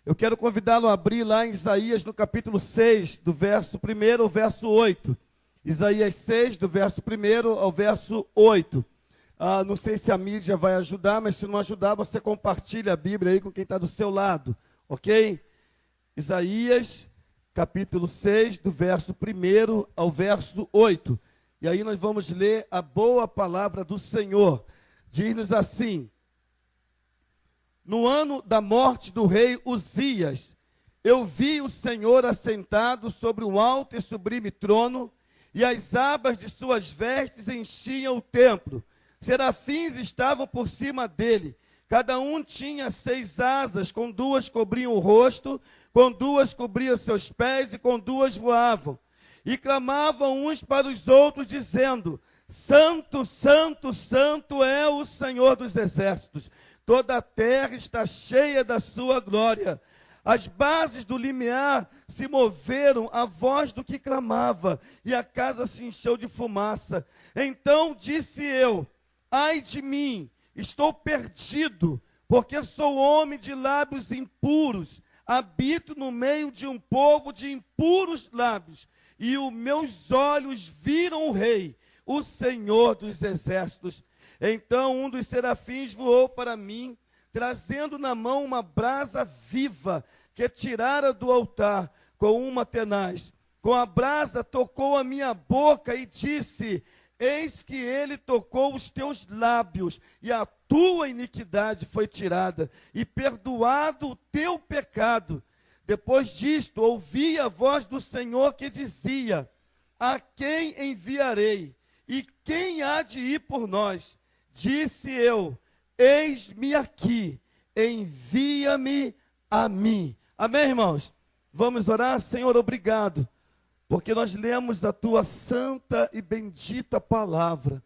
Eu quero convidá-lo a abrir lá em Isaías, no capítulo 6, do verso 1 ao verso 8. Isaías 6, do verso 1 ao verso 8. Não sei se a mídia vai ajudar, mas se não ajudar, você compartilha a Bíblia aí com quem está do seu lado, ok? Isaías, capítulo 6, do verso 1 ao verso 8. E aí nós vamos ler a boa palavra do Senhor. Diz-nos assim: no ano da morte do rei Uzias, eu vi o Senhor assentado sobre um alto e sublime trono, e as abas de suas vestes enchiam o templo. Serafins estavam por cima dele. Cada um tinha 6 asas, com 2 cobriam o rosto, com 2 cobriam seus pés e com 2 voavam. E clamavam uns para os outros, dizendo: Santo, Santo, Santo é o Senhor dos exércitos. Toda a terra está cheia da sua glória. As bases do limiar se moveram à voz do que clamava, e a casa se encheu de fumaça. Então disse eu: ai de mim, estou perdido, porque sou homem de lábios impuros, habito no meio de um povo de impuros lábios, e os meus olhos viram o Rei, o Senhor dos exércitos. Então um dos serafins voou para mim, trazendo na mão uma brasa viva, que tirara do altar com uma tenaz. Com a brasa tocou a minha boca e disse: eis que ele tocou os teus lábios, e a tua iniquidade foi tirada, e perdoado o teu pecado. Depois disto, ouvi a voz do Senhor que dizia: a quem enviarei? E quem há de ir por nós? Disse eu: eis-me aqui, envia-me a mim. Amém, irmãos? Vamos orar? Senhor, obrigado, porque nós lemos a tua santa e bendita palavra.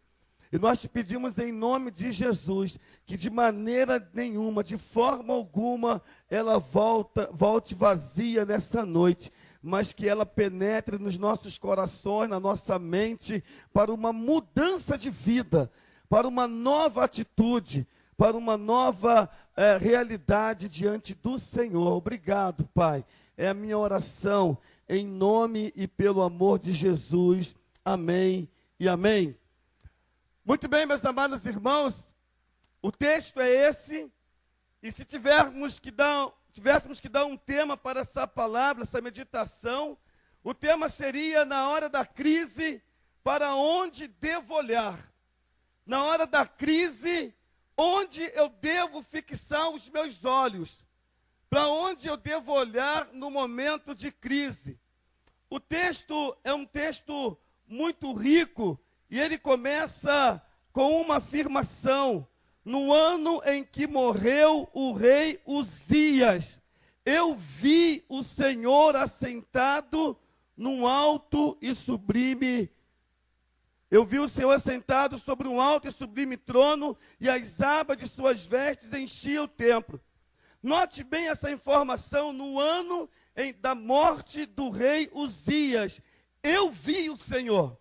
E nós te pedimos em nome de Jesus, que de maneira nenhuma, de forma alguma, ela volte vazia nessa noite, mas que ela penetre nos nossos corações, na nossa mente, para uma mudança de vida, para uma nova atitude, para uma nova realidade diante do Senhor. Obrigado, Pai. É a minha oração, em nome e pelo amor de Jesus. Amém e amém. Muito bem, meus amados irmãos, o texto é esse, e se tivéssemos que dar um tema para essa palavra, essa meditação, o tema seria: na hora da crise, para onde devo olhar? Na hora da crise, onde eu devo fixar os meus olhos? Para onde eu devo olhar no momento de crise? O texto é um texto muito rico, e ele começa com uma afirmação: no ano em que morreu o rei Uzias, eu vi o Senhor assentado num alto e sublime. Eu vi o Senhor assentado sobre um alto e sublime trono, e as abas de suas vestes enchiam o templo. Note bem essa informação: no ano da morte do rei Uzias, eu vi o Senhor.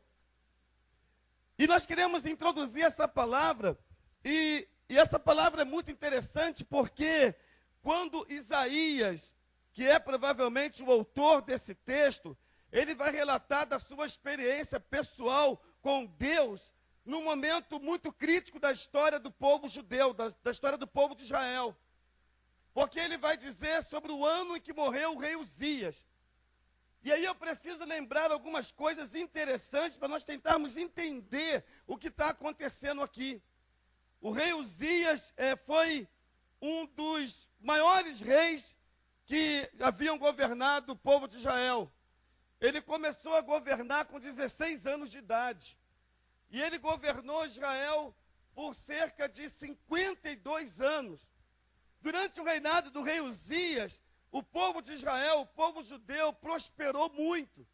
E nós queremos introduzir essa palavra, e essa palavra é muito interessante, porque quando Isaías, que é provavelmente o autor desse texto, ele vai relatar da sua experiência pessoal com Deus, num momento muito crítico da história do povo judeu, da história do povo de Israel. Porque ele vai dizer sobre o ano em que morreu o rei Uzias. E aí eu preciso lembrar algumas coisas interessantes para nós tentarmos entender o que está acontecendo aqui. O rei Uzias foi um dos maiores reis que haviam governado o povo de Israel. Ele começou a governar com 16 anos de idade. E ele governou Israel por cerca de 52 anos. Durante o reinado do rei Uzias, o povo de Israel, o povo judeu, prosperou muito.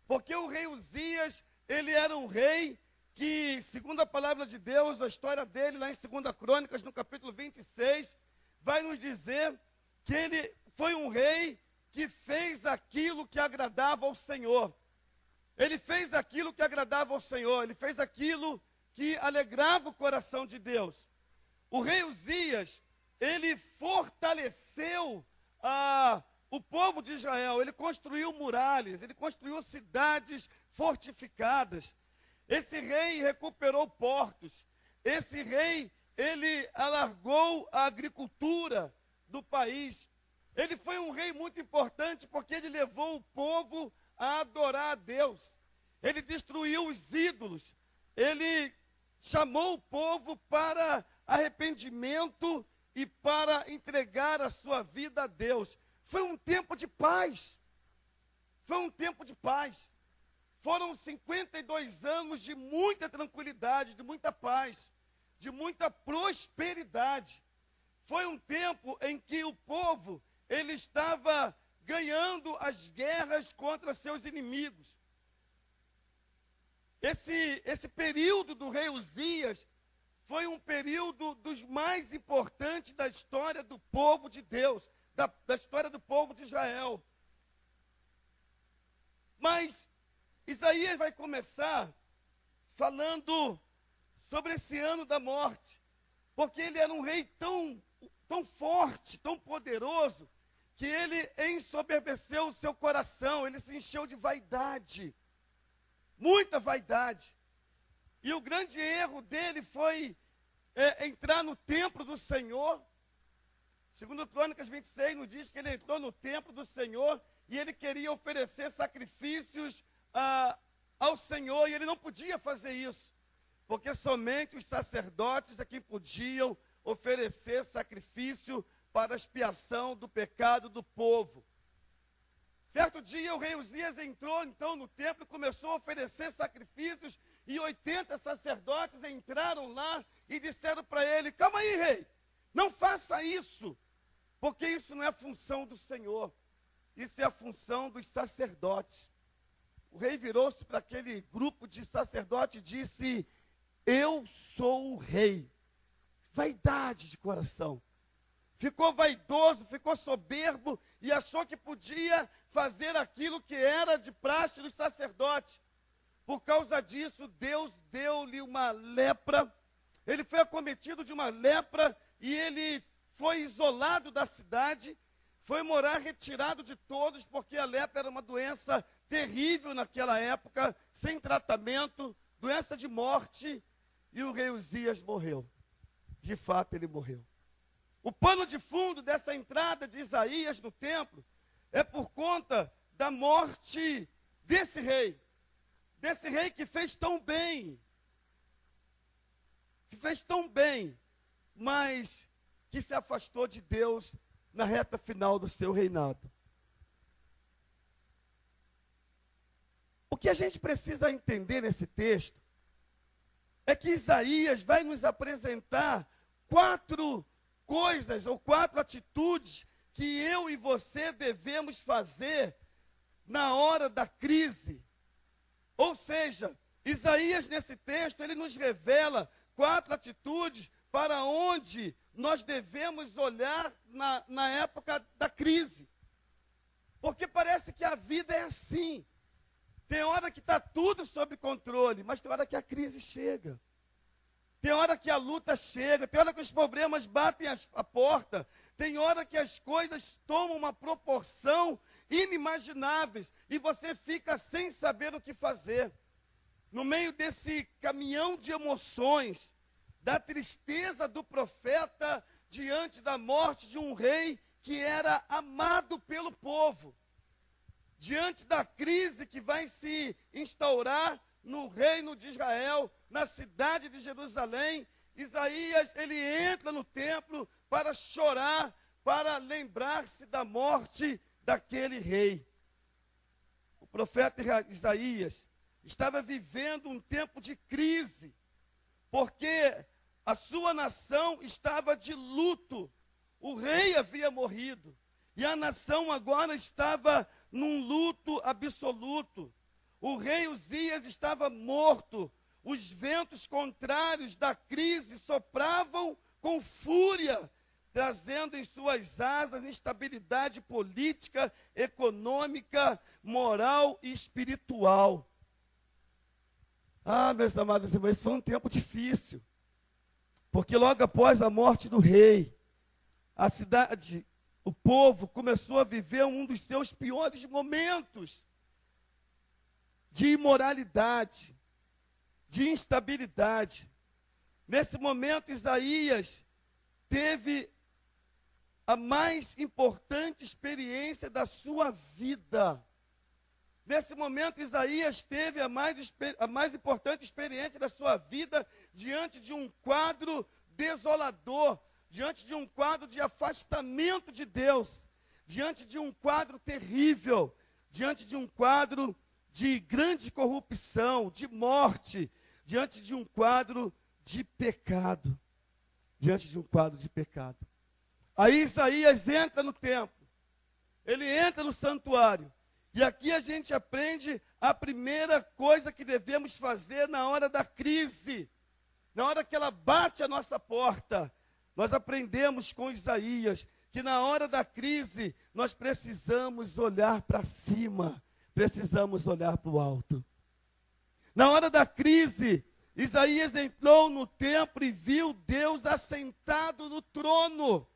Porque o rei Uzias, ele era um rei que, segundo a palavra de Deus, a história dele, lá em 2 Crônicas, no capítulo 26, vai nos dizer que ele foi um rei que fez aquilo que agradava ao Senhor. Ele fez aquilo que agradava ao Senhor, ele fez aquilo que alegrava o coração de Deus. O rei Uzias, ele fortaleceu o povo de Israel, ele construiu muralhas, ele construiu cidades fortificadas. Esse rei recuperou portos. Esse rei, ele alargou a agricultura do país. Ele foi um rei muito importante porque ele levou o povo a adorar a Deus. Ele destruiu os ídolos. Ele chamou o povo para arrependimento e para entregar a sua vida a Deus. Foi um tempo de paz. Foi um tempo de paz. Foram 52 anos de muita tranquilidade, de muita paz, de muita prosperidade. Foi um tempo em que o povo, ele estava ganhando as guerras contra seus inimigos. Esse período do rei Uzias foi um período dos mais importantes da história do povo de Deus, da história do povo de Israel. Mas Isaías vai começar falando sobre esse ano da morte, porque ele era um rei tão forte, tão poderoso, que ele ensoberbeceu o seu coração, ele se encheu de vaidade, muita vaidade. E o grande erro dele foi entrar no templo do Senhor. Segundo Crônicas 26, nos diz que ele entrou no templo do Senhor e ele queria oferecer sacrifícios ao Senhor, e ele não podia fazer isso, porque somente os sacerdotes é quem podiam oferecer sacrifício para a expiação do pecado do povo. Certo dia o rei Uzias entrou então no templo e começou a oferecer sacrifícios, e 80 sacerdotes entraram lá e disseram para ele: calma aí, rei, não faça isso, porque isso não é a função do Senhor, isso é a função dos sacerdotes. O rei virou-se para aquele grupo de sacerdotes e disse: eu sou o rei. Vaidade de coração. Ficou vaidoso, ficou soberbo e achou que podia fazer aquilo que era de praxe dos sacerdotes. Por causa disso, Deus deu-lhe uma lepra. Ele foi acometido de uma lepra e ele foi isolado da cidade, foi morar retirado de todos, porque a lepra era uma doença terrível naquela época, sem tratamento, doença de morte, e o rei Uzias morreu. De fato, ele morreu. O pano de fundo dessa entrada de Isaías no templo é por conta da morte desse rei que fez tão bem, mas que se afastou de Deus na reta final do seu reinado. O que a gente precisa entender nesse texto é que Isaías vai nos apresentar 4 coisas ou 4 atitudes que eu e você devemos fazer na hora da crise. Ou seja, Isaías nesse texto, ele nos revela 4 atitudes para onde nós devemos olhar na época da crise. Porque parece que a vida é assim. Tem hora que está tudo sob controle, mas tem hora que a crise chega. Tem hora que a luta chega, tem hora que os problemas batem a porta, tem hora que as coisas tomam uma proporção inimagináveis e você fica sem saber o que fazer. No meio desse caminhão de emoções, da tristeza do profeta diante da morte de um rei que era amado pelo povo, diante da crise que vai se instaurar no reino de Israel, na cidade de Jerusalém, Isaías, ele entra no templo para chorar, para lembrar-se da morte daquele rei. O profeta Isaías estava vivendo um tempo de crise, porque a sua nação estava de luto. O rei havia morrido, e a nação agora estava num luto absoluto. O rei Uzias estava morto. Os ventos contrários da crise sopravam com fúria, trazendo em suas asas instabilidade política, econômica, moral e espiritual. Meus amados irmãos, foi um tempo difícil, porque logo após a morte do rei, a cidade o povo começou a viver um dos seus piores momentos de imoralidade, de instabilidade. Nesse momento, Isaías teve a mais importante experiência da sua vida. Nesse momento, Isaías teve a mais importante experiência da sua vida diante de um quadro desolador, diante de um quadro de afastamento de Deus, diante de um quadro terrível, diante de um quadro de grande corrupção, de morte, diante de um quadro de pecado. Diante de um quadro de pecado. Aí Isaías entra no templo, ele entra no santuário, e aqui a gente aprende a primeira coisa que devemos fazer na hora da crise, na hora que ela bate a nossa porta. Nós aprendemos com Isaías que na hora da crise nós precisamos olhar para cima, precisamos olhar para o alto. Na hora da crise, Isaías entrou no templo e viu Deus assentado no trono.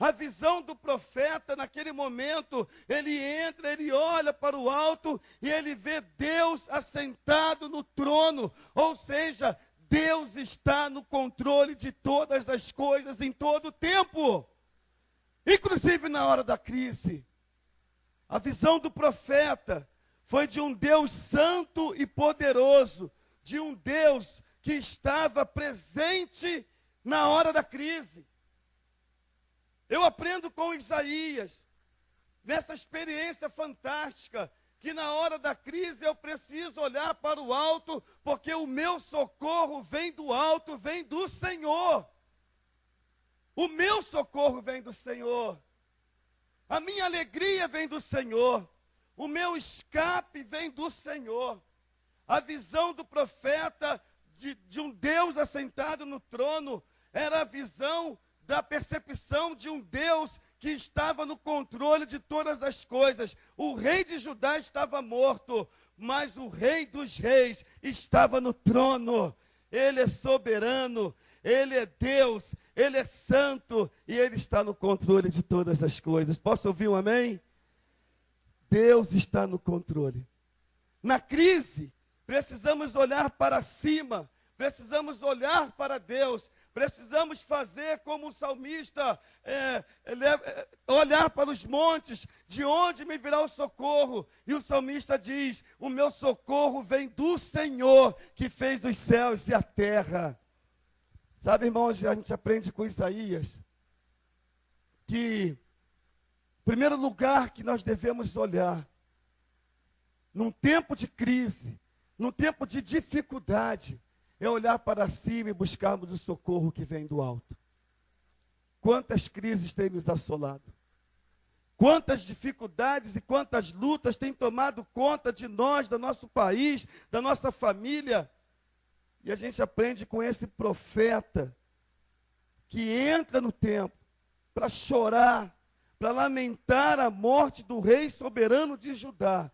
A visão do profeta naquele momento, ele entra, ele olha para o alto e ele vê Deus assentado no trono. Ou seja, Deus está no controle de todas as coisas em todo o tempo. Inclusive na hora da crise. A visão do profeta foi de um Deus santo e poderoso, de um Deus que estava presente na hora da crise. Eu aprendo com Isaías, nessa experiência fantástica, que na hora da crise eu preciso olhar para o alto, porque o meu socorro vem do alto, vem do Senhor. O meu socorro vem do Senhor. A minha alegria vem do Senhor. O meu escape vem do Senhor. A visão do profeta de um Deus assentado no trono era a visão da percepção de um Deus que estava no controle de todas as coisas. O rei de Judá estava morto, mas o rei dos reis estava no trono. Ele é soberano, ele é Deus, ele é santo e ele está no controle de todas as coisas. Posso ouvir um amém? Deus está no controle. Na crise, precisamos olhar para cima, precisamos olhar para Deus, precisamos fazer como o salmista, olhar para os montes, de onde me virá o socorro? E o salmista diz, o meu socorro vem do Senhor, que fez os céus e a terra. Sabe, irmãos, a gente aprende com Isaías, que o primeiro lugar que nós devemos olhar, num tempo de crise, num tempo de dificuldade, é olhar para cima e buscarmos o socorro que vem do alto. Quantas crises têm nos assolado? Quantas dificuldades e quantas lutas têm tomado conta de nós, do nosso país, da nossa família? E a gente aprende com esse profeta que entra no templo para chorar, para lamentar a morte do rei soberano de Judá.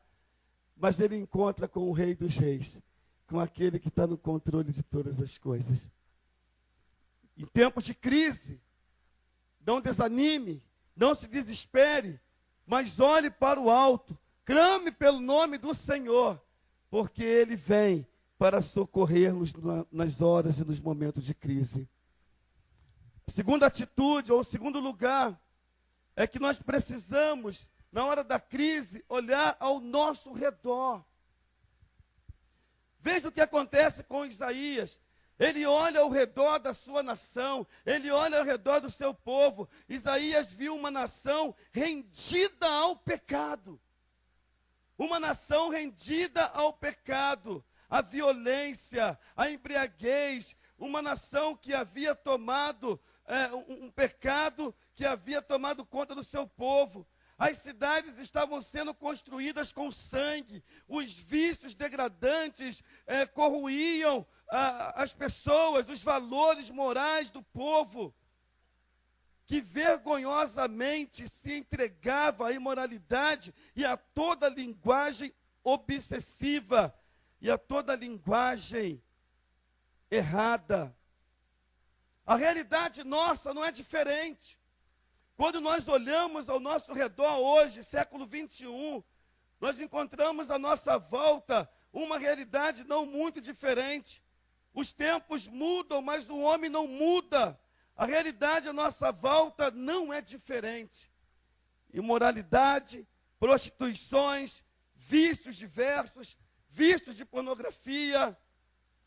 Mas ele encontra com o rei dos reis, com aquele que está no controle de todas as coisas. Em tempos de crise, não desanime, não se desespere, mas olhe para o alto, clame pelo nome do Senhor, porque Ele vem para socorrer-nos nas horas e nos momentos de crise. A segunda atitude, ou o segundo lugar, é que nós precisamos, na hora da crise, olhar ao nosso redor. Veja o que acontece com Isaías. Ele olha ao redor da sua nação, ele olha ao redor do seu povo. Isaías viu uma nação rendida ao pecado. Uma nação rendida ao pecado, à violência, à embriaguez. Uma nação que havia tomado um pecado que havia tomado conta do seu povo. As cidades estavam sendo construídas com sangue, os vícios degradantes corroíam as pessoas, os valores morais do povo, que vergonhosamente se entregava à imoralidade e a toda linguagem obsessiva, e a toda linguagem errada. A realidade nossa não é diferente. Quando nós olhamos ao nosso redor hoje, século 21, nós encontramos à nossa volta uma realidade não muito diferente. Os tempos mudam, mas o homem não muda. A realidade à nossa volta não é diferente. Imoralidade, prostituições, vícios diversos, vícios de pornografia,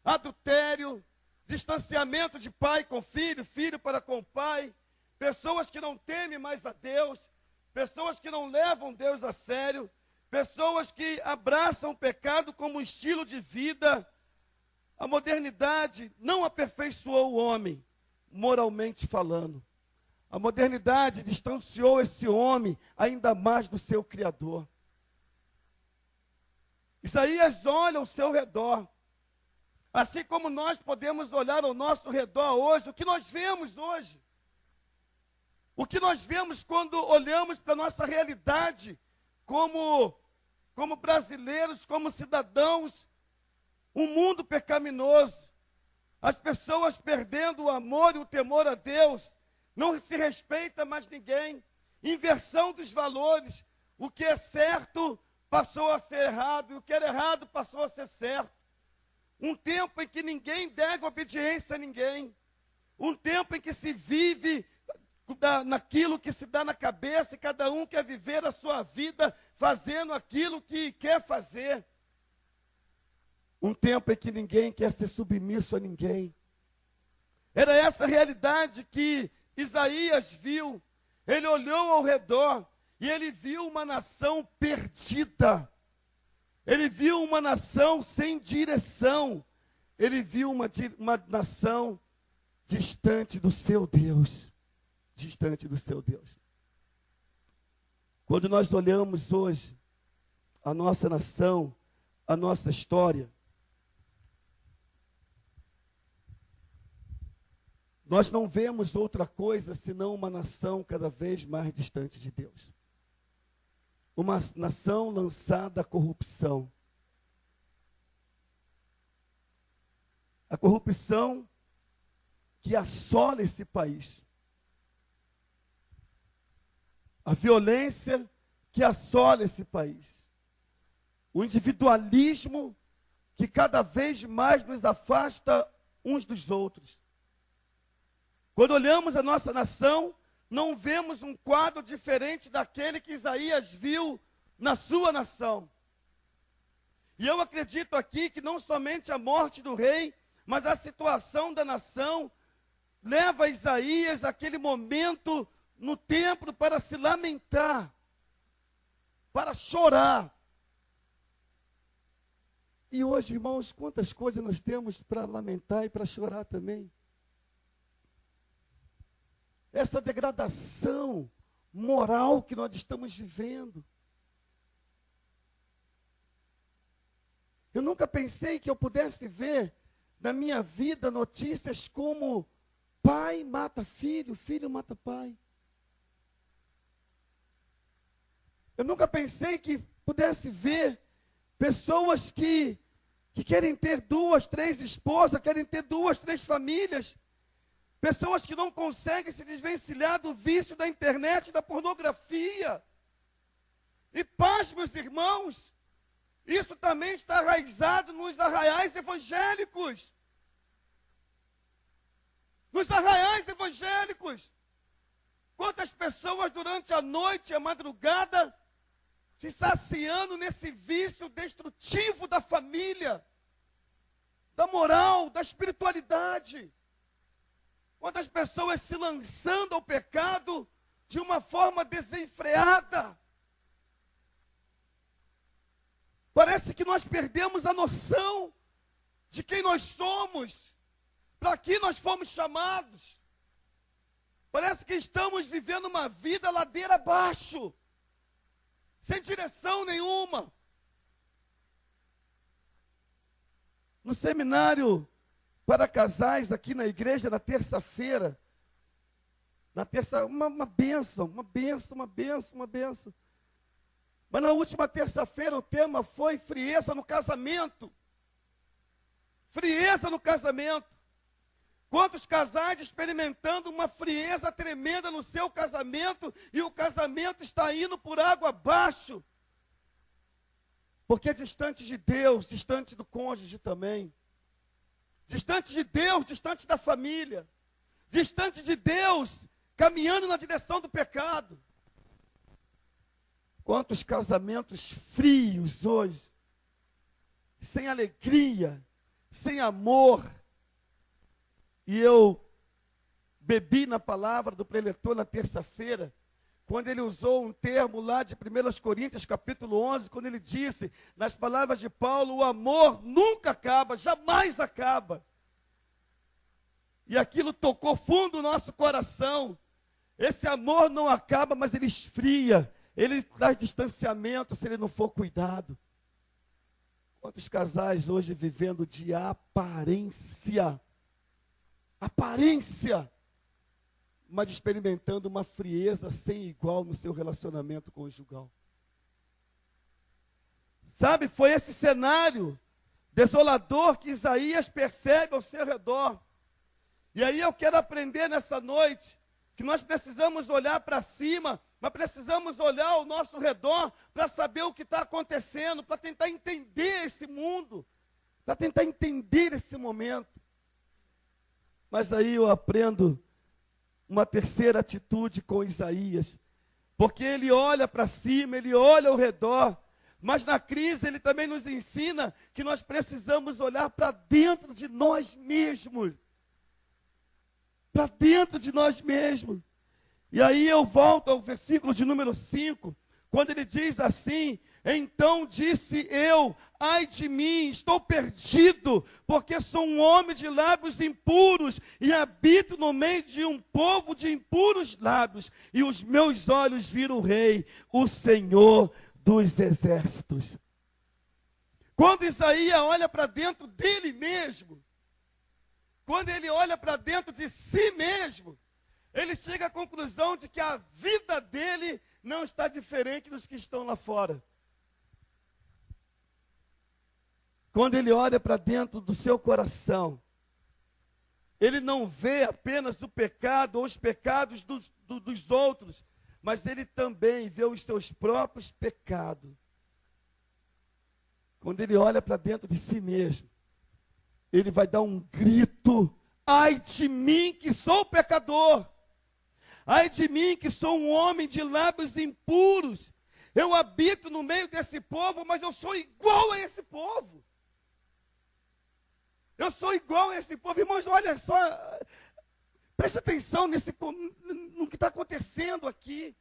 adultério, distanciamento de pai com filho, filho para com pai, pessoas que não temem mais a Deus, pessoas que não levam Deus a sério, pessoas que abraçam o pecado como estilo de vida. A modernidade não aperfeiçoou o homem, moralmente falando. A modernidade distanciou esse homem ainda mais do seu Criador. Isaías olha ao seu redor. Assim como nós podemos olhar ao nosso redor hoje, o que nós vemos hoje? O que nós vemos quando olhamos para a nossa realidade como brasileiros, como cidadãos, um mundo pecaminoso, as pessoas perdendo o amor e o temor a Deus, não se respeita mais ninguém, inversão dos valores, o que é certo passou a ser errado, e o que era errado passou a ser certo. Um tempo em que ninguém deve obediência a ninguém, um tempo em que se vive naquilo que se dá na cabeça, e cada um quer viver a sua vida fazendo aquilo que quer fazer. Um tempo em que ninguém quer ser submisso a ninguém. Era essa a realidade que Isaías viu. Ele olhou ao redor e ele viu uma nação perdida. Ele viu uma nação sem direção. Ele viu uma nação distante do seu Deus. Distante do seu Deus. Quando nós olhamos hoje a nossa nação, a nossa história, nós não vemos outra coisa senão uma nação cada vez mais distante de Deus. Uma nação lançada à corrupção. A corrupção que assola esse país. A violência que assola esse país. O individualismo que cada vez mais nos afasta uns dos outros. Quando olhamos a nossa nação, não vemos um quadro diferente daquele que Isaías viu na sua nação. E eu acredito aqui que não somente a morte do rei, mas a situação da nação leva Isaías àquele momento no templo para se lamentar, para chorar. E hoje, irmãos, quantas coisas nós temos para lamentar e para chorar também. Essa degradação moral que nós estamos vivendo. Eu nunca pensei que eu pudesse ver na minha vida notícias como pai mata filho, filho mata pai. Eu nunca pensei que pudesse ver pessoas que querem ter 2, 3 esposas, querem ter 2, 3 famílias. Pessoas que não conseguem se desvencilhar do vício da internet e da pornografia. E paz, meus irmãos, isso também está arraizado nos arraiais evangélicos. Nos arraiais evangélicos. Quantas pessoas durante a noite e a madrugada se saciando nesse vício destrutivo da família, da moral, da espiritualidade. Quantas pessoas se lançando ao pecado de uma forma desenfreada. Parece que nós perdemos a noção de quem nós somos, para que nós fomos chamados. Parece que estamos vivendo uma vida ladeira abaixo, sem direção nenhuma. No seminário para casais aqui na igreja, na terça-feira, uma bênção, uma bênção, uma bênção, uma bênção. Mas na última terça-feira o tema foi frieza no casamento. Frieza no casamento. Quantos casais experimentando uma frieza tremenda no seu casamento e o casamento está indo por água abaixo? Porque é distante de Deus, distante do cônjuge também. Distante de Deus, distante da família. Distante de Deus, caminhando na direção do pecado. Quantos casamentos frios hoje, sem alegria, sem amor. E eu bebi na palavra do preletor na terça-feira, quando ele usou um termo lá de 1 Coríntios, capítulo 11, quando ele disse, nas palavras de Paulo, o amor nunca acaba, jamais acaba. E aquilo tocou fundo o nosso coração. Esse amor não acaba, mas ele esfria, ele traz distanciamento se ele não for cuidado. Quantos casais hoje vivendo de aparência, mas experimentando uma frieza sem igual no seu relacionamento conjugal. Sabe, foi esse cenário desolador que Isaías percebe ao seu redor. E aí eu quero aprender nessa noite que nós precisamos olhar para cima, mas precisamos olhar ao nosso redor para saber o que está acontecendo, para tentar entender esse mundo, para tentar entender esse momento. Mas aí eu aprendo uma terceira atitude com Isaías, porque ele olha para cima, ele olha ao redor, mas na crise ele também nos ensina que nós precisamos olhar para dentro de nós mesmos. Para dentro de nós mesmos. E aí eu volto ao versículo de número 5, quando ele diz assim, então disse eu, ai de mim, estou perdido, porque sou um homem de lábios impuros, e habito no meio de um povo de impuros lábios, e os meus olhos viram o Rei, o Senhor dos exércitos. Quando Isaías olha para dentro dele mesmo, quando ele olha para dentro de si mesmo, ele chega à conclusão de que a vida dele não está diferente dos que estão lá fora. Quando ele olha para dentro do seu coração, ele não vê apenas o pecado ou os pecados dos outros, mas ele também vê os seus próprios pecados. Quando ele olha para dentro de si mesmo, ele vai dar um grito, ai de mim que sou pecador, ai de mim que sou um homem de lábios impuros, eu habito no meio desse povo, mas eu sou igual a esse povo. Eu sou igual a esse povo. Irmãos, olha só, presta atenção no que está acontecendo aqui.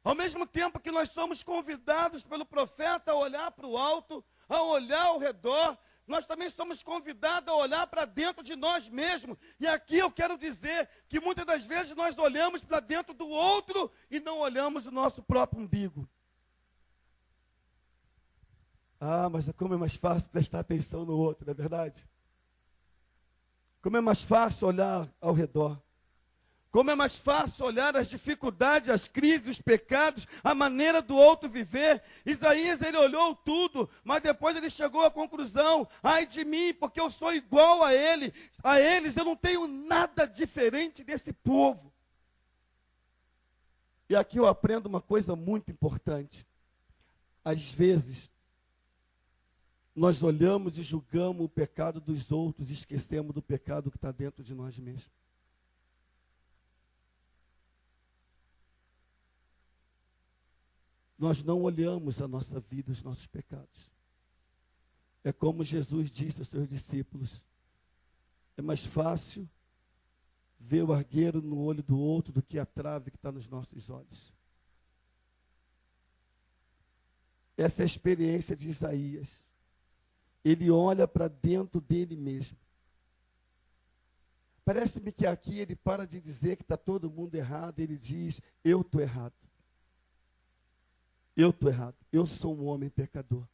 Ao mesmo tempo que nós somos convidados pelo profeta a olhar para o alto, a olhar ao redor, nós também somos convidados a olhar para dentro de nós mesmos. E aqui eu quero dizer que muitas das vezes nós olhamos para dentro do outro e não olhamos o nosso próprio umbigo. Ah, mas como é mais fácil prestar atenção no outro, não é verdade? Como é mais fácil olhar ao redor. Como é mais fácil olhar as dificuldades, as crises, os pecados, a maneira do outro viver. Isaías, ele olhou tudo, mas depois ele chegou à conclusão, ai de mim, porque eu sou igual a eles, eu não tenho nada diferente desse povo. E aqui eu aprendo uma coisa muito importante. Às vezes, nós olhamos e julgamos o pecado dos outros e esquecemos do pecado que está dentro de nós mesmos. Nós não olhamos a nossa vida, os nossos pecados. É como Jesus disse aos seus discípulos, é mais fácil ver o argueiro no olho do outro do que a trave que está nos nossos olhos. Essa é a experiência de Isaías. Ele olha para dentro dele mesmo. Parece-me que aqui ele para de dizer que está todo mundo errado, ele diz, eu estou errado. Eu estou errado, eu sou um homem pecador.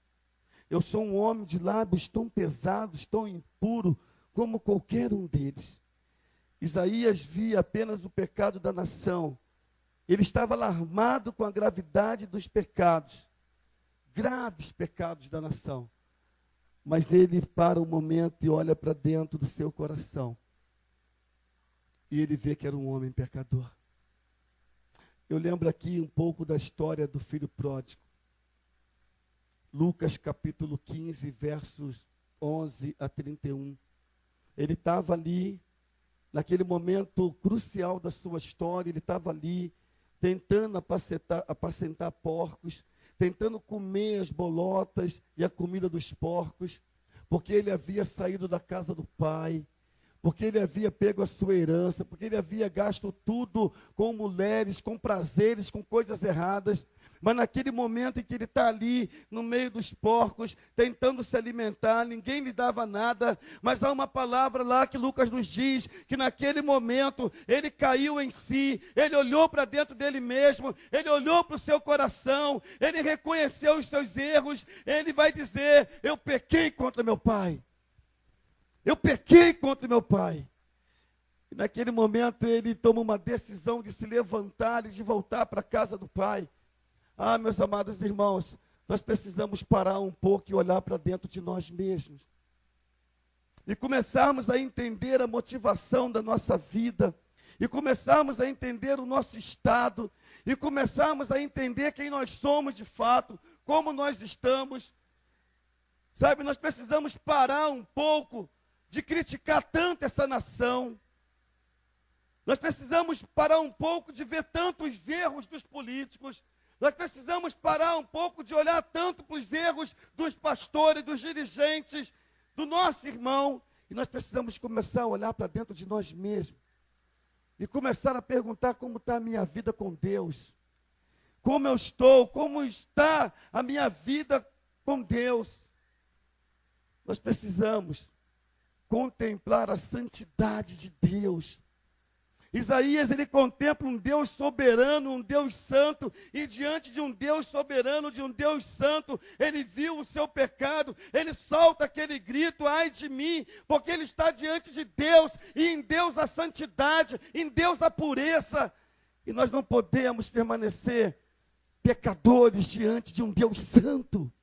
Eu sou um homem de lábios tão pesados, tão impuro, como qualquer um deles. Isaías via apenas o pecado da nação. Ele estava alarmado com a gravidade dos pecados, graves pecados da nação. Mas ele para um momento e olha para dentro do seu coração. e ele vê que era um homem pecador. Eu lembro aqui um pouco da história do filho pródigo. Lucas capítulo 15, versos 11 a 31. Ele estava ali, naquele momento crucial da sua história, ele estava ali, tentando apacentar porcos, tentando comer as bolotas e a comida dos porcos, porque ele havia saído da casa do pai, porque ele havia pego a sua herança, porque ele havia gasto tudo com mulheres, com prazeres, com coisas erradas. Mas naquele momento em que ele está ali, no meio dos porcos, tentando se alimentar, ninguém lhe dava nada, mas há uma palavra lá que Lucas nos diz, que naquele momento ele caiu em si, ele olhou para dentro dele mesmo, ele olhou para o seu coração, ele reconheceu os seus erros, ele vai dizer, eu pequei contra meu pai. Eu pequei contra meu pai. E naquele momento ele toma uma decisão de se levantar e de voltar para a casa do pai. Ah, meus amados irmãos, nós precisamos parar um pouco e olhar para dentro de nós mesmos. E começarmos a entender a motivação da nossa vida. E começarmos a entender o nosso estado. E começarmos a entender quem nós somos de fato, como nós estamos. Sabe, nós precisamos parar um pouco de criticar tanto essa nação. Nós precisamos parar um pouco de ver tantos erros dos políticos. Nós precisamos parar um pouco de olhar tanto para os erros dos pastores, dos dirigentes, do nosso irmão. E nós precisamos começar a olhar para dentro de nós mesmos. E começar a perguntar como está a minha vida com Deus. Como eu estou, como está a minha vida com Deus. Nós precisamos contemplar a santidade de Deus. Isaías, ele contempla um Deus soberano, um Deus santo, e diante de um Deus soberano, de um Deus santo, ele viu o seu pecado, ele solta aquele grito, ai de mim, porque ele está diante de Deus, e em Deus a santidade, em Deus a pureza, e nós não podemos permanecer pecadores diante de um Deus santo.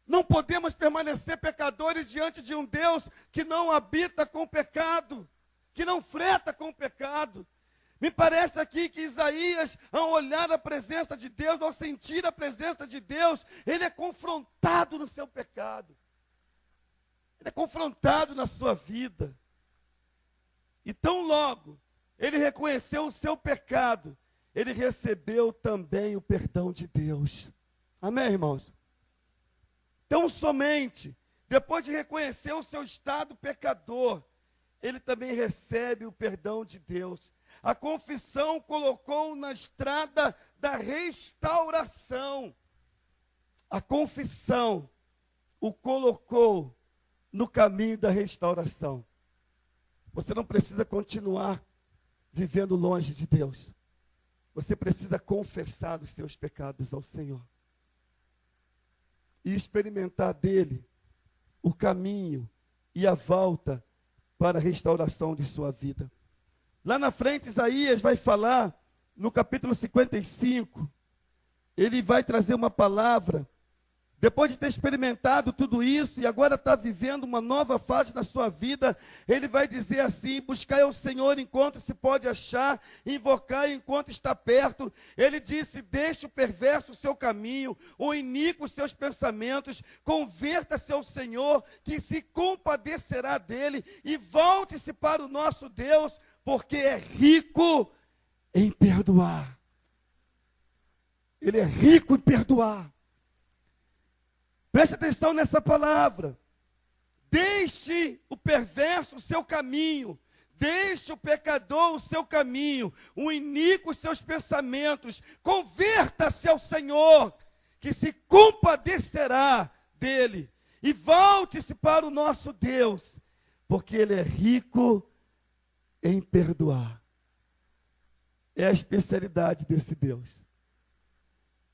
Não podemos permanecer pecadores diante de um Deus que não habita com o pecado, que não freta com o pecado. Me parece aqui que Isaías, ao olhar a presença de Deus, ao sentir a presença de Deus, ele é confrontado no seu pecado. Ele é confrontado na sua vida. E tão logo ele reconheceu o seu pecado, ele recebeu também o perdão de Deus. Amém, irmãos? Então, somente depois de reconhecer o seu estado pecador, ele também recebe o perdão de Deus. A confissão colocou na estrada da restauração. A confissão o colocou no caminho da restauração. Você não precisa continuar vivendo longe de Deus. Você precisa confessar os seus pecados ao Senhor. E experimentar dele o caminho e a volta para a restauração de sua vida. Lá na frente, Isaías vai falar, no capítulo 55, ele vai trazer uma palavra, depois de ter experimentado tudo isso, e agora está vivendo uma nova fase na sua vida, ele vai dizer assim, buscai ao Senhor enquanto se pode achar, invocai enquanto está perto. Ele disse, deixe o perverso o seu caminho, o iníquo os seus pensamentos, converta-se ao Senhor, que se compadecerá dele, e volte-se para o nosso Deus, porque é rico em perdoar. Ele é rico em perdoar. Preste atenção nessa palavra. Deixe o perverso o seu caminho. Deixe o pecador o seu caminho. O iníquo os seus pensamentos. Converta-se ao Senhor, que se compadecerá dele. E volte-se para o nosso Deus, porque Ele é rico em perdoar. É a especialidade desse Deus.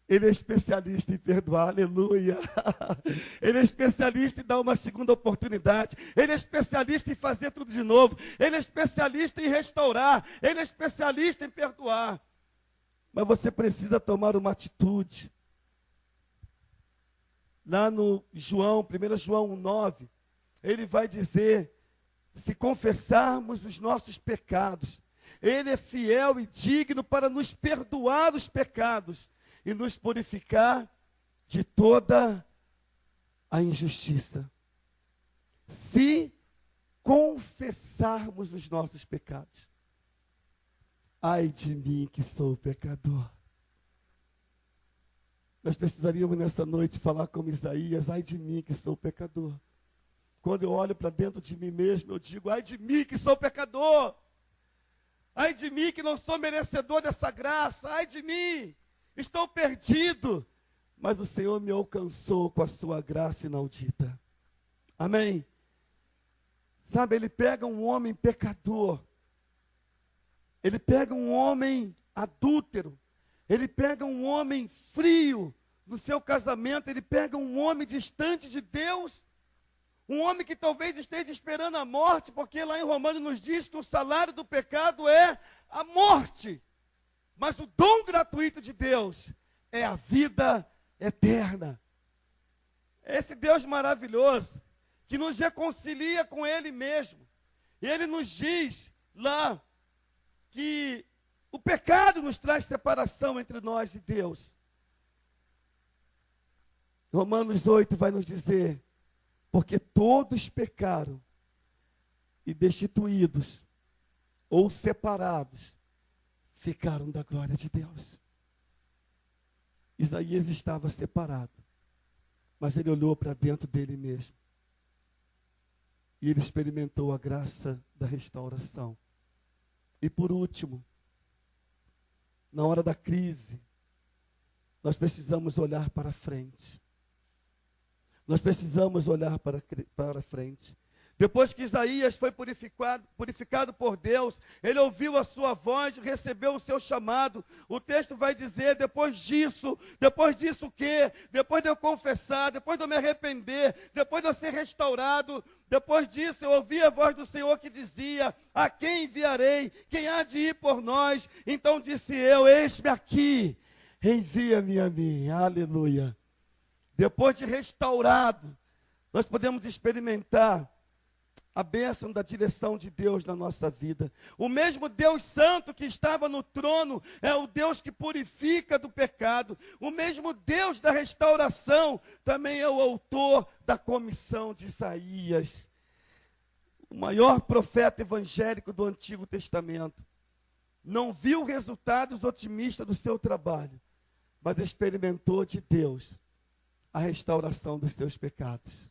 Ele é especialista em perdoar, aleluia. Ele é especialista em dar uma segunda oportunidade. Ele é especialista em fazer tudo de novo. Ele é especialista em restaurar. Ele é especialista em perdoar. Mas você precisa tomar uma atitude. Lá no João, 1 João 1,9, ele vai dizer, se confessarmos os nossos pecados, Ele é fiel e digno para nos perdoar os pecados e nos purificar de toda a injustiça. Se confessarmos os nossos pecados. Ai de mim que sou pecador. Nós precisaríamos nessa noite falar como Isaías, ai de mim que sou pecador. Quando eu olho para dentro de mim mesmo, eu digo, ai de mim que sou pecador. Ai de mim que não sou merecedor dessa graça. Ai de mim, estou perdido. Mas o Senhor me alcançou com a sua graça inaudita. Amém? Sabe, Ele pega um homem pecador. Ele pega um homem adúltero. Ele pega um homem frio no seu casamento. Ele pega um homem distante de Deus. Um homem que talvez esteja esperando a morte, porque lá em Romanos nos diz que o salário do pecado é a morte. Mas o dom gratuito de Deus é a vida eterna. Esse Deus maravilhoso, que nos reconcilia com Ele mesmo. E Ele nos diz lá que o pecado nos traz separação entre nós e Deus. Romanos 8 vai nos dizer, porque todos pecaram e destituídos ou separados ficaram da glória de Deus. Isaías estava separado, mas ele olhou para dentro dele mesmo. E ele experimentou a graça da restauração. E por último, na hora da crise, nós precisamos olhar para frente. Nós precisamos olhar para frente. Depois que Isaías foi purificado por Deus, ele ouviu a sua voz, recebeu o seu chamado. O texto vai dizer, depois disso o quê? Depois de eu confessar, depois de eu me arrepender, depois de eu ser restaurado, depois disso eu ouvi a voz do Senhor que dizia, a quem enviarei? Quem há de ir por nós? Então disse eu, eis-me aqui, envia-me a mim, aleluia. Depois de restaurado, nós podemos experimentar a bênção da direção de Deus na nossa vida. O mesmo Deus Santo que estava no trono é o Deus que purifica do pecado. O mesmo Deus da restauração também é o autor da comissão de Isaías. O maior profeta evangélico do Antigo Testamento. Não viu resultados otimistas do seu trabalho, mas experimentou de Deus a restauração dos seus pecados.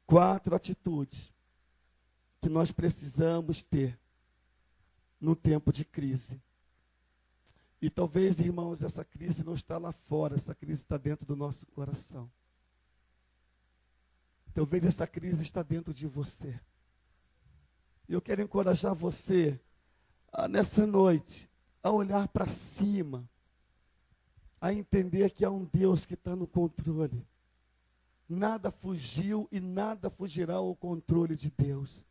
4 atitudes que nós precisamos ter no tempo de crise. E talvez, irmãos, essa crise não está lá fora, essa crise está dentro do nosso coração. Talvez essa crise está dentro de você. E eu quero encorajar você, nessa noite, a olhar para cima, a entender que há um Deus que está no controle. Nada fugiu e nada fugirá ao controle de Deus.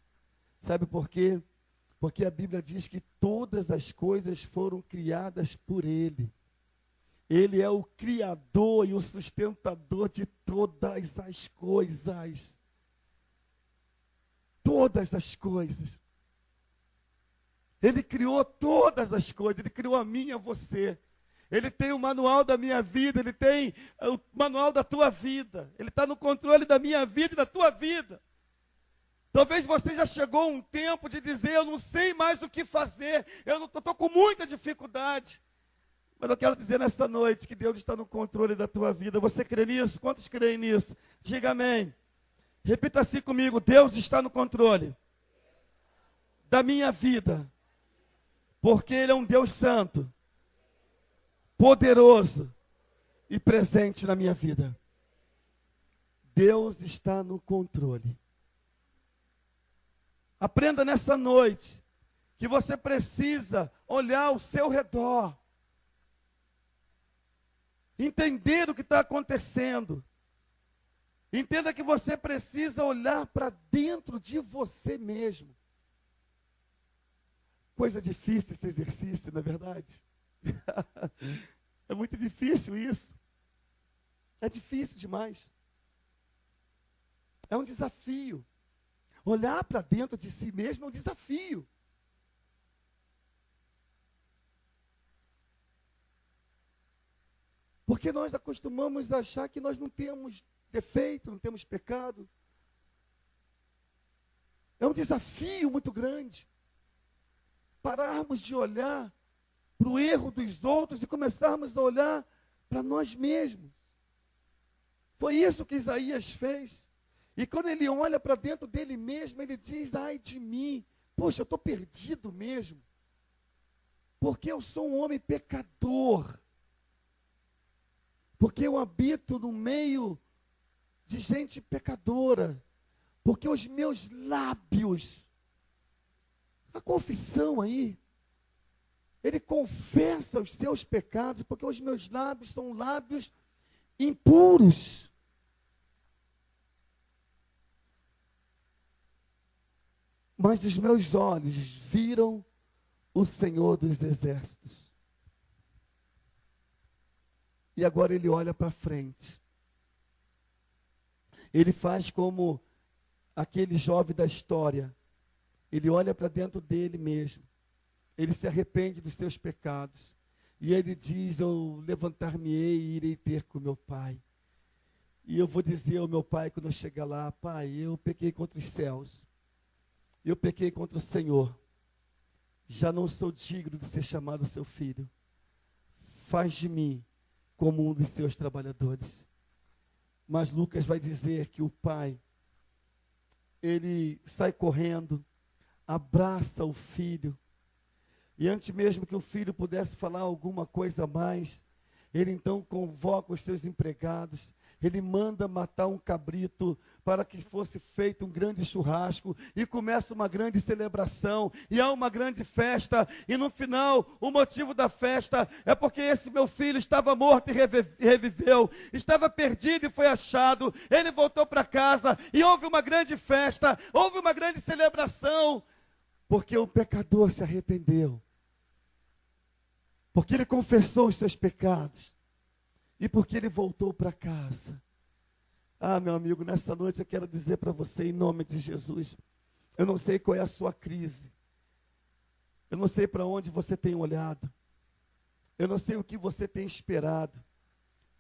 Sabe por quê? Porque a Bíblia diz que todas as coisas foram criadas por Ele. Ele é o Criador e o sustentador de todas as coisas. Todas as coisas. Ele criou todas as coisas. Ele criou a mim e a você. Ele tem o manual da minha vida, Ele tem o manual da tua vida. Ele está no controle da minha vida e da tua vida. Talvez você já chegou a um tempo de dizer, eu não sei mais o que fazer, eu estou com muita dificuldade. Mas eu quero dizer nessa noite que Deus está no controle da tua vida. Você crê nisso? Quantos creem nisso? Diga amém. Repita assim comigo, Deus está no controle da minha vida. Porque Ele é um Deus santo, poderoso e presente na minha vida. Deus está no controle. Aprenda nessa noite que você precisa olhar ao seu redor, entender o que está acontecendo. Entenda que você precisa olhar para dentro de você mesmo. Coisa difícil esse exercício, não é verdade? É muito difícil isso. É difícil demais. É um desafio. Olhar para dentro de si mesmo é um desafio. Porque nós acostumamos a achar que nós não temos defeito, não temos pecado. É um desafio muito grande. Pararmos de olhar para o erro dos outros e começarmos a olhar para nós mesmos. Foi isso que Isaías fez. E quando ele olha para dentro dele mesmo, ele diz, ai de mim, poxa, eu estou perdido mesmo. Porque eu sou um homem pecador. Porque eu habito no meio de gente pecadora. Porque os meus lábios, a confissão aí, ele confessa os seus pecados, porque os meus lábios são lábios impuros. Mas os meus olhos viram o Senhor dos Exércitos. E agora ele olha para frente. Ele faz como aquele jovem da história. Ele olha para dentro dele mesmo. Ele se arrepende dos seus pecados. E ele diz, eu levantar-me-ei e irei ter com meu pai. E eu vou dizer ao meu pai, quando eu chegar lá, pai, eu pequei contra os céus. Eu pequei contra o Senhor. Já não sou digno de ser chamado seu filho. Faz de mim como um dos seus trabalhadores. Mas Lucas vai dizer que o pai, ele sai correndo, abraça o filho, e antes mesmo que o filho pudesse falar alguma coisa a mais, ele então convoca os seus empregados, ele manda matar um cabrito para que fosse feito um grande churrasco e começa uma grande celebração e há uma grande festa e no final o motivo da festa é porque esse meu filho estava morto e reviveu, estava perdido e foi achado, ele voltou para casa e houve uma grande festa, houve uma grande celebração, porque o pecador se arrependeu, porque ele confessou os seus pecados. E porque ele voltou para casa. Ah, meu amigo, nessa noite eu quero dizer para você, em nome de Jesus, eu não sei qual é a sua crise. Eu não sei para onde você tem olhado. Eu não sei o que você tem esperado.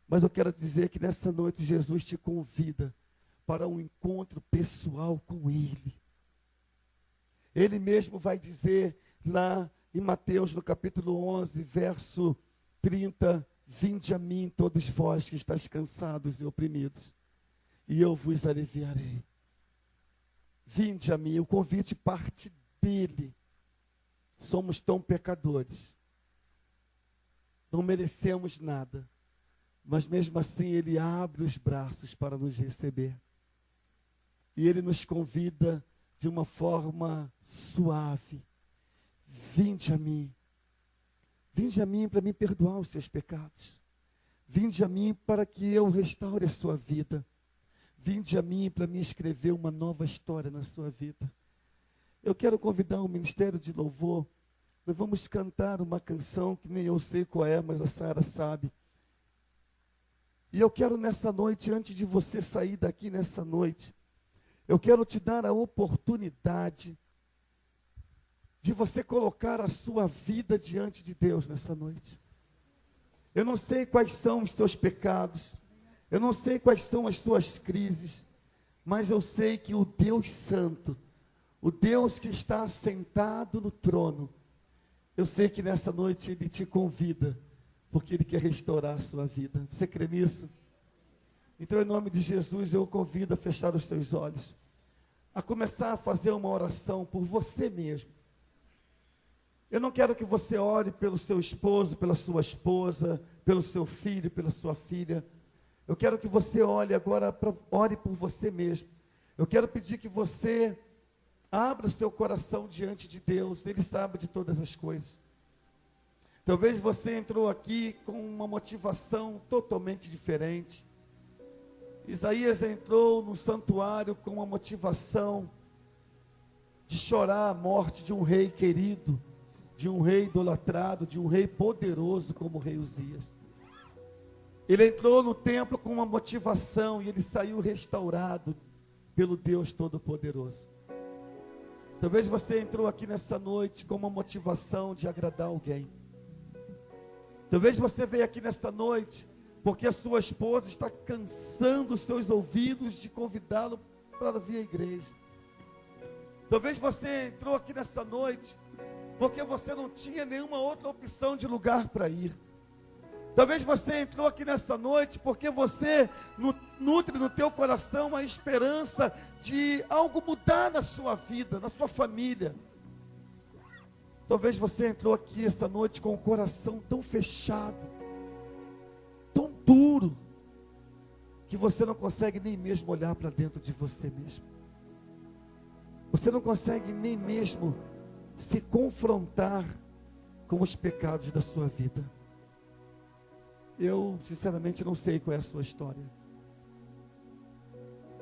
Mas eu quero dizer que nessa noite Jesus te convida para um encontro pessoal com Ele. Ele mesmo vai dizer lá em Mateus, no capítulo 11, verso 30, vinde a mim todos vós que estáis cansados e oprimidos, e eu vos aliviarei. Vinde a mim, o convite parte dele. Somos tão pecadores, não merecemos nada, mas mesmo assim ele abre os braços para nos receber. E ele nos convida de uma forma suave. Vinde a mim. Vinde a mim para me perdoar os seus pecados. Vinde a mim para que eu restaure a sua vida. Vinde a mim para me escrever uma nova história na sua vida. Eu quero convidar o Ministério de Louvor. Nós vamos cantar uma canção que nem eu sei qual é, mas a Sara sabe. E eu quero nessa noite, antes de você sair daqui nessa noite, eu quero te dar a oportunidade de você colocar a sua vida diante de Deus nessa noite. Eu não sei quais são os seus pecados, eu não sei quais são as suas crises, mas eu sei que o Deus Santo, o Deus que está sentado no trono, eu sei que nessa noite Ele te convida, porque Ele quer restaurar a sua vida. Você crê nisso? Então, em nome de Jesus, eu convido a fechar os seus olhos, a começar a fazer uma oração por você mesmo. Eu não quero que você ore pelo seu esposo, pela sua esposa, pelo seu filho, pela sua filha. Eu quero que você ore agora, ore por você mesmo. Eu quero pedir que você abra o seu coração diante de Deus. Ele sabe de todas as coisas. Talvez você entrou aqui com uma motivação totalmente diferente. Isaías entrou no santuário com uma motivação de chorar a morte de um rei querido, de um rei idolatrado, de um rei poderoso como o rei Uzias. Ele entrou no templo com uma motivação e ele saiu restaurado pelo Deus Todo-Poderoso. Talvez você entrou aqui nessa noite com uma motivação de agradar alguém. Talvez você veio aqui nessa noite porque a sua esposa está cansando os seus ouvidos de convidá-lo para vir à igreja. Talvez você entrou aqui nessa noite porque você não tinha nenhuma outra opção de lugar para ir. Talvez você entrou aqui nessa noite porque você nutre no teu coração a esperança de algo mudar na sua vida, na sua família. Talvez você entrou aqui essa noite com o coração tão fechado, tão duro, que você não consegue nem mesmo olhar para dentro de você mesmo. Você não consegue nem mesmo se confrontar com os pecados da sua vida. Eu, sinceramente, não sei qual é a sua história.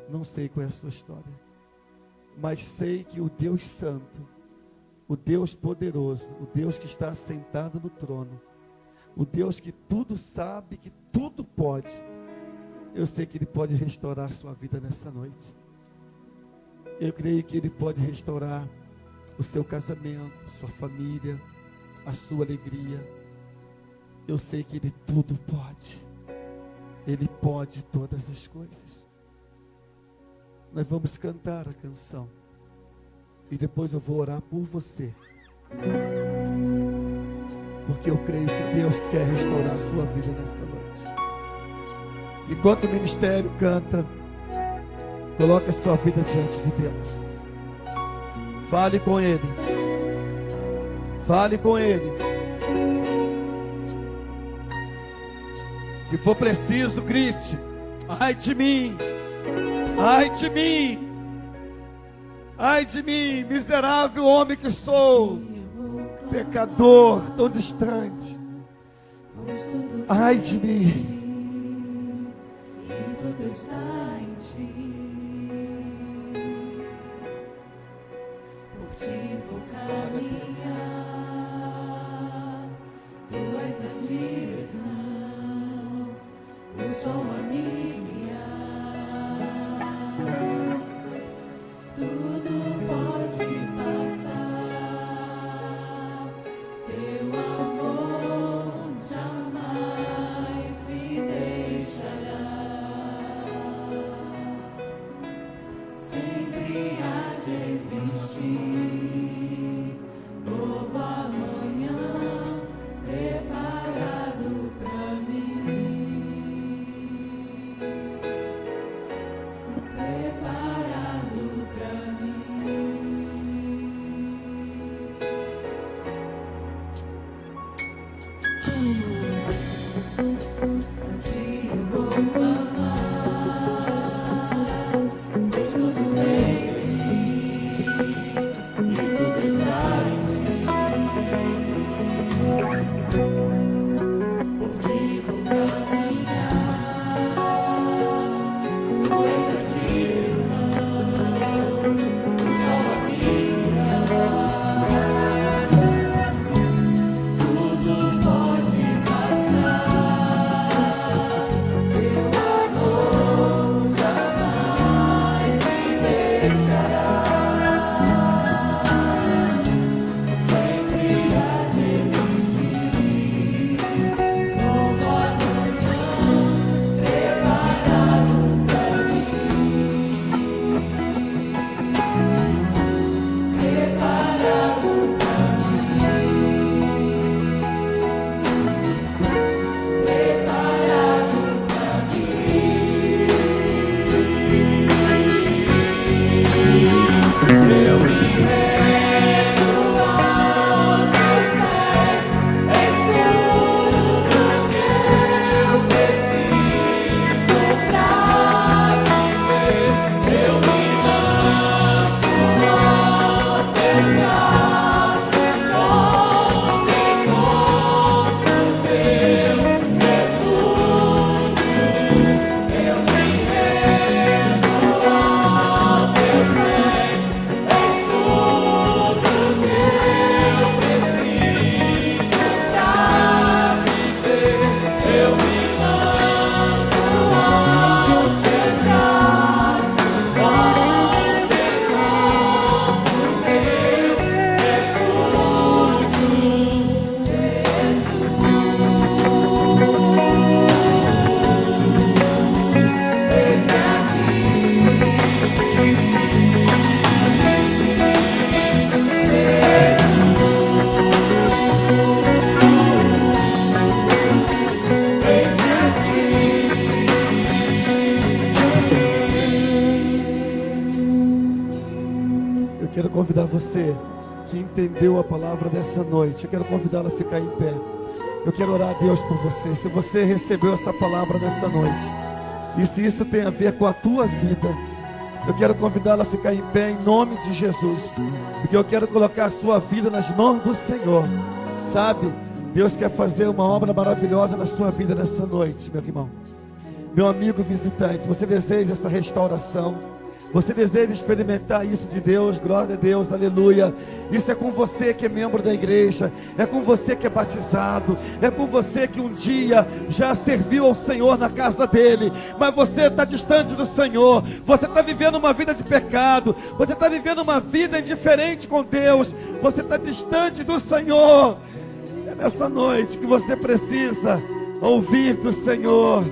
Não sei qual é a sua história. Mas sei que o Deus Santo, o Deus poderoso, o Deus que está assentado no trono, o Deus que tudo sabe, que tudo pode, eu sei que Ele pode restaurar a sua vida nessa noite. Eu creio que Ele pode restaurar o seu casamento, a sua família, a sua alegria. Eu sei que Ele tudo pode. Ele pode todas as coisas. Nós vamos cantar a canção. E depois eu vou orar por você. Porque eu creio que Deus quer restaurar a sua vida nessa noite. Enquanto o ministério canta, coloque a sua vida diante de Deus. Fale com Ele. Fale com Ele. Se for preciso, grite: ai de mim, ai de mim, ai de mim, miserável homem que sou, pecador tão distante, ai de mim. E tudo está em ti, por ti vou caminhar, tu és a direção. O sol a me guiar, tudo pode passar, teu amor jamais me deixará, sempre há de existir novo amanhã preparado pra mim. convidar você que entendeu a palavra dessa noite, eu quero convidá-la a ficar em pé. Eu quero orar a Deus por você. Se você recebeu essa palavra nessa noite, e se isso tem a ver com a tua vida, eu quero convidá-la a ficar em pé em nome de Jesus, porque eu quero colocar a sua vida nas mãos do Senhor. Sabe, Deus quer fazer uma obra maravilhosa na sua vida nessa noite, meu irmão. Meu amigo visitante, você deseja essa restauração? Você deseja experimentar isso de Deus? Glória a Deus, aleluia. Isso é com você que é membro da igreja, é com você que é batizado, é com você que um dia já serviu ao Senhor na casa dele, mas você está distante do Senhor, você está vivendo uma vida de pecado, você está vivendo uma vida indiferente com Deus, você está distante do Senhor. É nessa noite que você precisa ouvir do Senhor: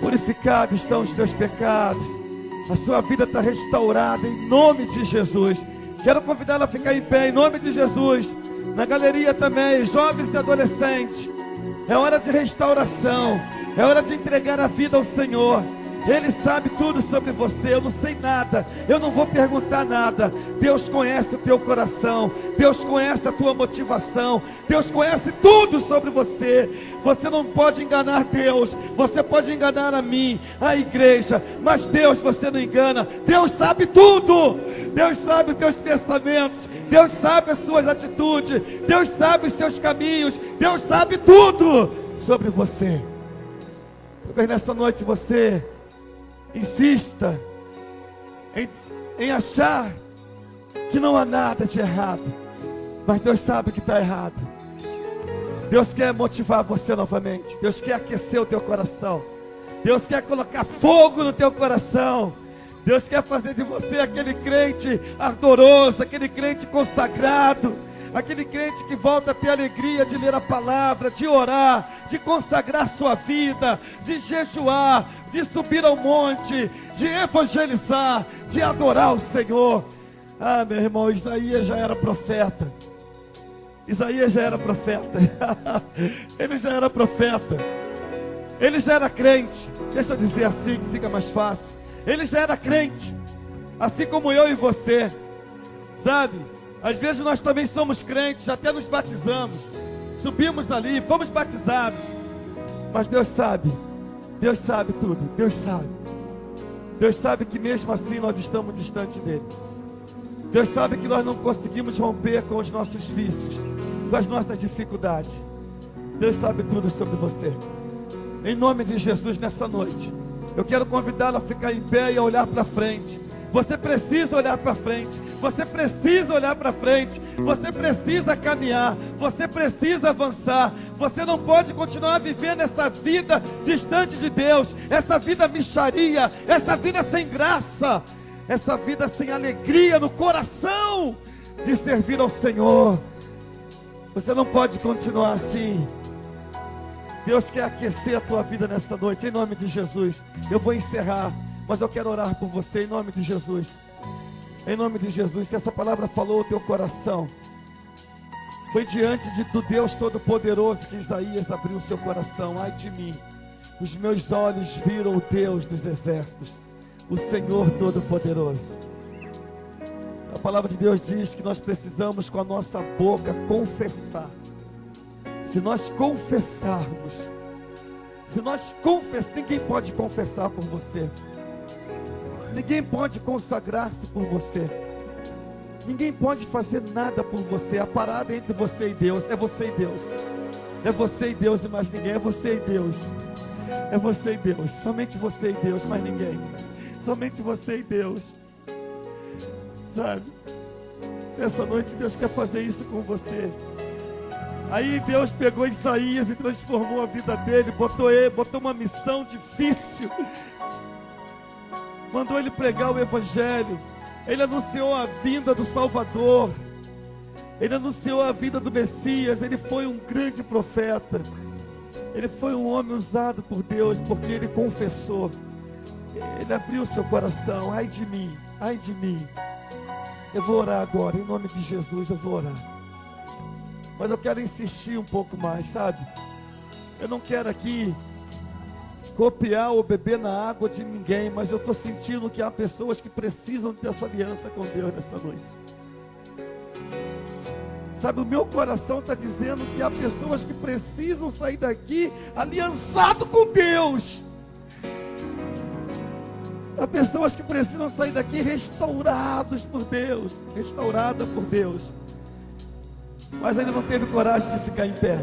purificados estão os teus pecados, a sua vida está restaurada em nome de Jesus. Quero convidá-la a ficar em pé em nome de Jesus. Na galeria também, jovens e adolescentes, é hora de restauração, é hora de entregar a vida ao Senhor. Ele sabe tudo sobre você, eu não sei nada, eu não vou perguntar nada. Deus conhece o teu coração, Deus conhece a tua motivação, Deus conhece tudo sobre você. Você não pode enganar Deus, você pode enganar a mim, a igreja, mas Deus você não engana. Deus sabe tudo, Deus sabe os teus pensamentos, Deus sabe as suas atitudes, Deus sabe os seus caminhos, Deus sabe tudo sobre você. Talvez nessa noite você insista em achar que não há nada de errado, mas Deus sabe que está errado. Deus quer motivar você novamente, Deus quer aquecer o teu coração, Deus quer colocar fogo no teu coração, Deus quer fazer de você aquele crente ardoroso, aquele crente consagrado, aquele crente que volta a ter alegria de ler a palavra, de orar, de consagrar sua vida, de jejuar, de subir ao monte, de evangelizar, de adorar o Senhor. Ah, meu irmão, Isaías já era profeta. Isaías já era profeta. Ele já era profeta. Ele já era crente. Deixa eu dizer assim que fica mais fácil. Ele já era crente, assim como eu e você. Sabe? Às vezes nós também somos crentes, até nos batizamos, subimos ali, fomos batizados, mas Deus sabe tudo, Deus sabe que mesmo assim nós estamos distante dele, Deus sabe que nós não conseguimos romper com os nossos vícios, com as nossas dificuldades. Deus sabe tudo sobre você. Em nome de Jesus, nessa noite, eu quero convidá-lo a ficar em pé e a olhar para frente. Você precisa olhar para frente, você precisa olhar para frente, você precisa caminhar, você precisa avançar. Você não pode continuar vivendo essa vida distante de Deus, essa vida mixaria, essa vida sem graça, essa vida sem alegria no coração de servir ao Senhor. Você não pode continuar assim. Deus quer aquecer a tua vida nessa noite, em nome de Jesus. Eu vou encerrar, mas eu quero orar por você em nome de Jesus. Em nome de Jesus, se essa palavra falou o teu coração, foi diante do Deus Todo-Poderoso que Isaías abriu o seu coração. Ai de mim, os meus olhos viram o Deus dos exércitos, o Senhor Todo-Poderoso. A palavra de Deus diz que nós precisamos com a nossa boca confessar. Se nós confessarmos, ninguém pode confessar por você. Ninguém pode consagrar-se por você. Ninguém pode fazer nada por você. A parada é entre você e Deus. É você e Deus. É você e Deus e mais ninguém. É você e Deus. É você e Deus. Somente você e Deus, mais ninguém. Somente você e Deus. Sabe? Essa noite Deus quer fazer isso com você. Aí Deus pegou Isaías e transformou a vida dele. Botou uma missão difícil. Mandou ele pregar o Evangelho. Ele anunciou a vinda do Salvador. Ele anunciou a vida do Messias. Ele foi um grande profeta. Ele foi um homem usado por Deus, porque ele confessou. Ele abriu o seu coração. Ai de mim, ai de mim. Eu vou orar agora, em nome de Jesus eu vou orar. Mas eu quero insistir um pouco mais, sabe? Eu não quero aqui copiar ou beber na água de ninguém, mas eu estou sentindo que há pessoas que precisam dessa aliança com Deus nessa noite. Sabe, o meu coração está dizendo que há pessoas que precisam sair daqui aliançado com Deus. Há pessoas que precisam sair daqui restaurados por Deus, restaurada por Deus, mas ainda não teve coragem de ficar em pé.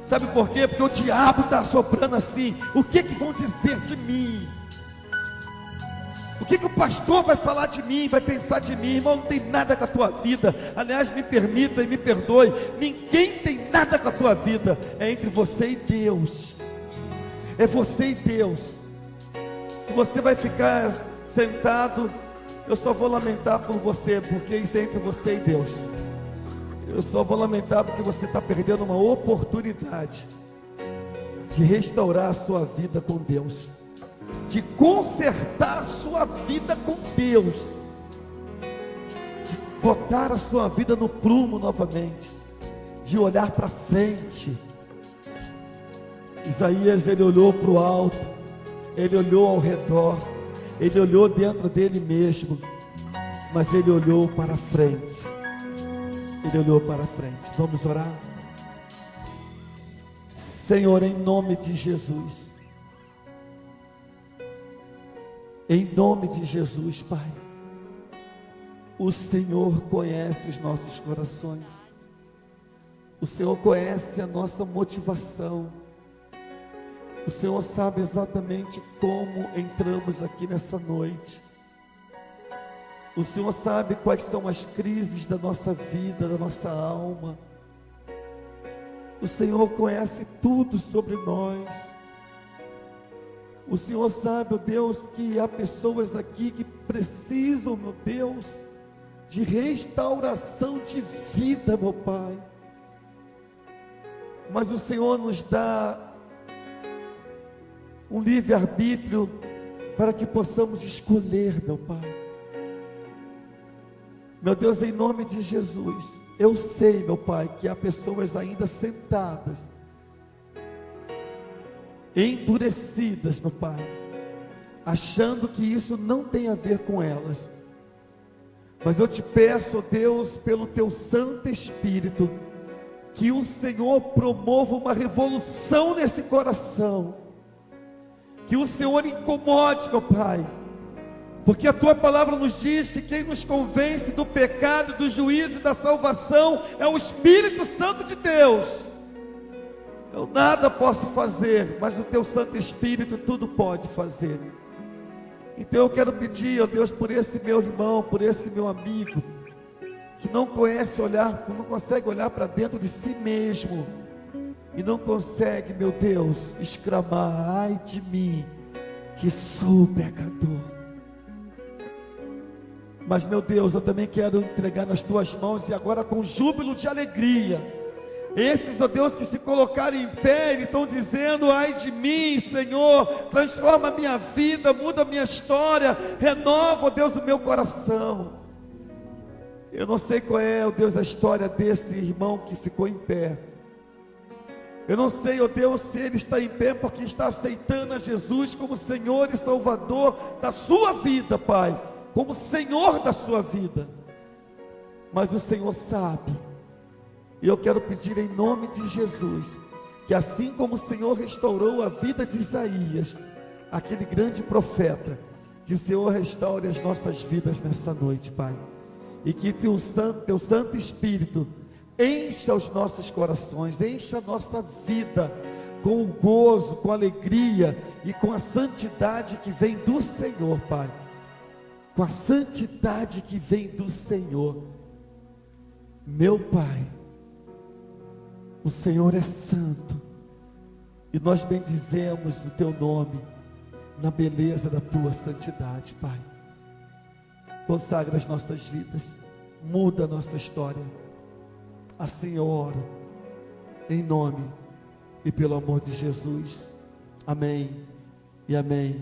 Sabe por quê? Porque o diabo está assoprando assim: o que vão dizer de mim? O que o pastor vai falar de mim, vai pensar de mim? Irmão, não tem nada com a tua vida. Aliás, me permita e me perdoe, ninguém tem nada com a tua vida. É entre você e Deus. É você e Deus. Se você vai ficar sentado, eu só vou lamentar por você, porque isso é entre você e Deus. Eu só vou lamentar porque você está perdendo uma oportunidade de restaurar a sua vida com Deus, de consertar a sua vida com Deus, de botar a sua vida no prumo novamente, de olhar para frente. Isaías, ele olhou para o alto, ele olhou ao redor, ele olhou dentro dele mesmo, mas ele olhou para frente. Ele olhou para frente. Vamos orar? Senhor, em nome de Jesus, em nome de Jesus, Pai, o Senhor conhece os nossos corações, o Senhor conhece a nossa motivação, o Senhor sabe exatamente como entramos aqui nessa noite. O Senhor sabe quais são as crises da nossa vida, da nossa alma. O Senhor conhece tudo sobre nós. O Senhor sabe, ó Deus, que há pessoas aqui que precisam, meu Deus, de restauração de vida, meu Pai. Mas o Senhor nos dá um livre-arbítrio para que possamos escolher, meu Pai. Meu Deus, em nome de Jesus, eu sei, meu Pai, que há pessoas ainda sentadas, endurecidas, meu Pai, achando que isso não tem a ver com elas. Mas eu te peço, ó Deus, pelo teu Santo Espírito, que o Senhor promova uma revolução nesse coração, que o Senhor incomode, meu Pai, porque a tua palavra nos diz que quem nos convence do pecado, do juízo e da salvação é o Espírito Santo de Deus. Eu nada posso fazer, mas o teu Santo Espírito tudo pode fazer. Então eu quero pedir, ó Deus, por esse meu irmão, por esse meu amigo, que não consegue olhar para dentro de si mesmo, e não consegue, meu Deus, exclamar: ai de mim, que sou pecador. Mas, meu Deus, eu também quero entregar nas tuas mãos, e agora com júbilo de alegria, esses, ó Deus, que se colocaram em pé e estão dizendo: ai de mim, Senhor, transforma a minha vida, muda a minha história, renova, ó Deus, o meu coração. Eu não sei qual é, ó Deus, a história desse irmão que ficou em pé. Eu não sei, ó Deus, se ele está em pé porque está aceitando a Jesus como Senhor e Salvador da sua vida, Pai, como Senhor da sua vida. Mas o Senhor sabe. E eu quero pedir em nome de Jesus, que assim como o Senhor restaurou a vida de Isaías, aquele grande profeta, que o Senhor restaure as nossas vidas nessa noite, Pai. E que teu Santo Espírito encha os nossos corações, encha a nossa vida com o gozo, com a alegria e com a santidade que vem do Senhor, Pai. Com a santidade que vem do Senhor. Meu Pai, o Senhor é santo, e nós bendizemos o teu nome na beleza da tua santidade, Pai. Consagra as nossas vidas, muda a nossa história. Assim eu oro, em nome e pelo amor de Jesus. Amém e amém.